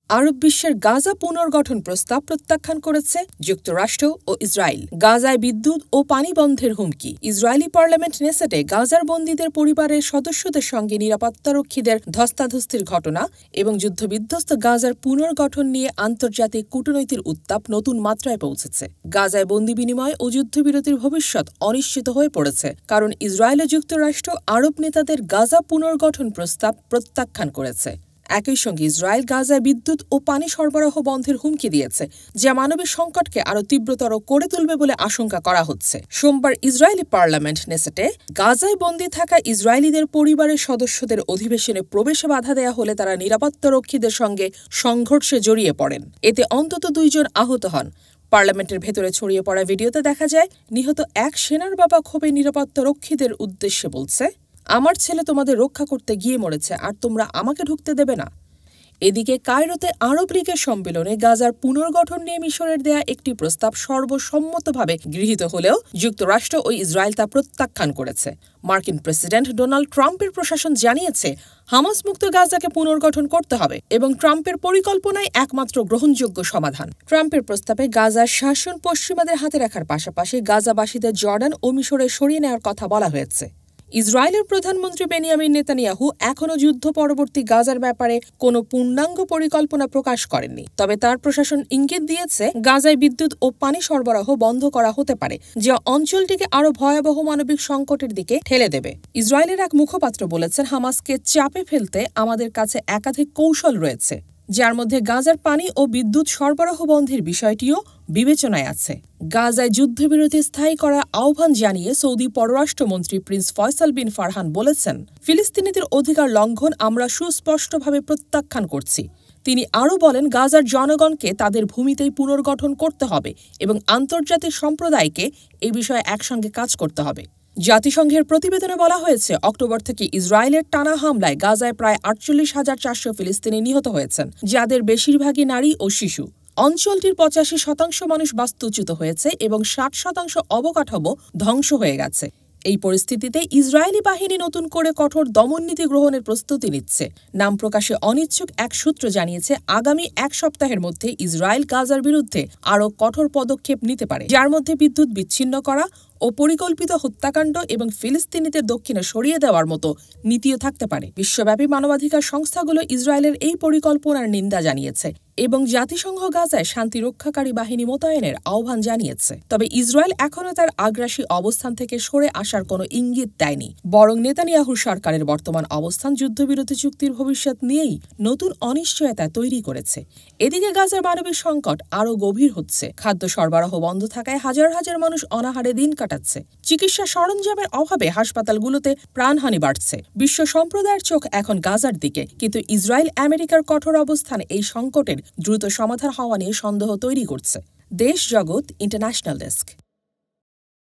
আরব বিশ্বের গাজা পুনর্গঠন প্রস্তাব প্রত্যাখ্যান করেছে যুক্তরাষ্ট্র ও ইসরায়েল। গাজায় বিদ্যুৎ ও পানি বন্ধের হুমকি। ইসরায়েলি পার্লামেন্ট নেসেটে গাজার বন্দীদের পরিবারের সদস্যদের সঙ্গে নিরাপত্তারক্ষীদের ধস্তাধস্তির ঘটনা এবং যুদ্ধবিধ্বস্ত গাজার পুনর্গঠন নিয়ে আন্তর্জাতিক কূটনৈতিক উত্তাপ নতুন মাত্রায় পৌঁছেছে। গাজায় বন্দী বিনিময় ও যুদ্ধবিরতির ভবিষ্যৎ অনিশ্চিত হয়ে পড়েছে, কারণ ইসরায়েল ও যুক্তরাষ্ট্র আরব নেতাদের গাজা পুনর্গঠন প্রস্তাব প্রত্যাখ্যান করেছে। একই সঙ্গে ইসরায়েল গাজায় বিদ্যুৎ ও পানি সরবরাহ বন্ধের হুমকি দিয়েছে, যা মানবিক সংকটকে আরও তীব্রতর করে তুলবে বলে আশঙ্কা করা হচ্ছে। সোমবার ইসরায়েলি পার্লামেন্ট নেসেটে গাজায় বন্দী থাকা ইসরায়েলিদের পরিবারের সদস্যদের অধিবেশনে প্রবেশে বাধা দেয়া হলে তারা নিরাপত্তারক্ষীদের সঙ্গে সংঘর্ষে জড়িয়ে পড়েন। এতে অন্তত 2 জন আহত হন। পার্লামেন্টের ভেতরে ছড়িয়ে পড়া ভিডিওতে দেখা যায়, নিহত এক সেনার বাবা ক্ষোভে নিরাপত্তারক্ষীদের উদ্দেশ্যে বলছে, আমার ছেলে তোমাদের রক্ষা করতে গিয়ে মরেছে, আর তোমরা আমাকে ঢুকতে দেবে না। এদিকে কায়রোতে আরব লীগের সম্মেলনে গাজার পুনর্গঠন নিয়ে মিশরের দেয়া একটি প্রস্তাব সর্বসম্মতভাবে গৃহীত হলেও যুক্তরাষ্ট্র ও ইসরায়েল তা প্রত্যাখ্যান করেছে। মার্কিন প্রেসিডেন্ট ডোনাল্ড ট্রাম্পের প্রশাসন জানিয়েছে, হামাস মুক্ত গাজাকে পুনর্গঠন করতে হবে এবং ট্রাম্পের পরিকল্পনাই একমাত্র গ্রহণযোগ্য সমাধান। ট্রাম্পের প্রস্তাবে গাজার শাসন পশ্চিমাদের হাতে রাখার পাশাপাশি গাজাবাসীদের জর্ডান ও মিশরে সরিয়ে নেওয়ার কথা বলা হয়েছে। ইসরায়েলের প্রধানমন্ত্রী বেনিয়ামিন নেতানিয়াহু এখনও যুদ্ধ পরবর্তী গাজার ব্যাপারে কোনো পূর্ণাঙ্গ পরিকল্পনা প্রকাশ করেননি, তবে তার প্রশাসন ইঙ্গিত দিয়েছে গাজায় বিদ্যুৎ ও পানি সরবরাহ বন্ধ করা হতে পারে, যা অঞ্চলটিকে আরও ভয়াবহ মানবিক সংকটের দিকে ঠেলে দেবে। ইসরায়েলের এক মুখপাত্র বলেছেন, হামাসকে চাপে ফেলতে আমাদের কাছে একাধিক কৌশল রয়েছে, যার মধ্যে গাজার পানি ও বিদ্যুৎ সরবরাহ বন্ধের বিষয়টিও বিবেচনায় আছে। গাজায় যুদ্ধবিরতি স্থায়ী করার আহ্বান জানিয়ে সৌদি পররাষ্ট্রমন্ত্রী প্রিন্স ফয়সাল বিন ফারহান বলেছেন, ফিলিস্তিনিদের অধিকার লঙ্ঘন আমরা সুস্পষ্টভাবে প্রত্যাখ্যান করছি। তিনি আরও বলেন, গাজার জনগণকে তাদের ভূমিতেই পুনর্গঠন করতে হবে এবং আন্তর্জাতিক সম্প্রদায়কে এই বিষয়ে একসঙ্গে কাজ করতে হবে। জাতিসংঘের প্রতিবেদনে বলা হয়েছে, অক্টোবর থেকে ইসরায়েলের টানা হামলায় গাজায় প্রায় 48,400 ফিলিস্তিনি নিহত হয়েছেন, যাদের বেশিরভাগই নারী ও শিশু। অঞ্চলটির 85% মানুষ বাস্তুচ্যুত হয়েছে এবং 60% অবকাঠামো ধ্বংস হয়ে গেছে। এই পরিস্থিতিতে ইসরায়েলি বাহিনী নতুন করে কঠোর দমননীতি গ্রহণের প্রস্তুতি নিচ্ছে। নাম প্রকাশে অনিচ্ছুক এক সূত্র জানিয়েছে, আগামী 1 সপ্তাহের মধ্যে ইসরায়েল গাজার বিরুদ্ধে আরও কঠোর পদক্ষেপ নিতে পারে, যার মধ্যে বিদ্যুৎ বিচ্ছিন্ন করা ও পরিকল্পিত হত্যাকাণ্ড এবং ফিলিস্তিনিদের দক্ষিণে সরিয়ে দেওয়ার মতো নীতিও থাকতে পারে। বিশ্বব্যাপী মানবাধিকার সংস্থাগুলো ইসরায়েলের এই পরিকল্পনার নিন্দা জানিয়েছে এবং জাতিসংঘ গাজায় শান্তি রক্ষাকারী বাহিনী মোতায়েনের আহ্বান জানিয়েছে। তবে ইসরায়েল এখনও তার আগ্রাসী অবস্থান থেকে সরে আসার কোনো ইঙ্গিত দেয়নি, বরং নেতানিয়াহুর সরকারের বর্তমান অবস্থান যুদ্ধবিরতি চুক্তির ভবিষ্যৎ নিয়েই নতুন অনিশ্চয়তা তৈরি করেছে। এদিকে গাজার মানবিক সংকট আরও গভীর হচ্ছে। খাদ্য সরবরাহ বন্ধ থাকায় হাজার হাজার মানুষ অনাহারে দিন কাটাচ্ছে। চিকিৎসা সরঞ্জামের অভাবে হাসপাতালগুলোতে প্রাণহানি বাড়ছে। বিশ্ব সম্প্রদায়ের চোখ এখন গাজার দিকে, কিন্তু ইসরায়েল আমেরিকার কঠোর অবস্থান এই সংকটের দ্রুত সমাধান হওয়া নিয়ে সন্দেহ তৈরি করছে। দেশ জগৎ ইন্টারন্যাশনাল ডেস্ক।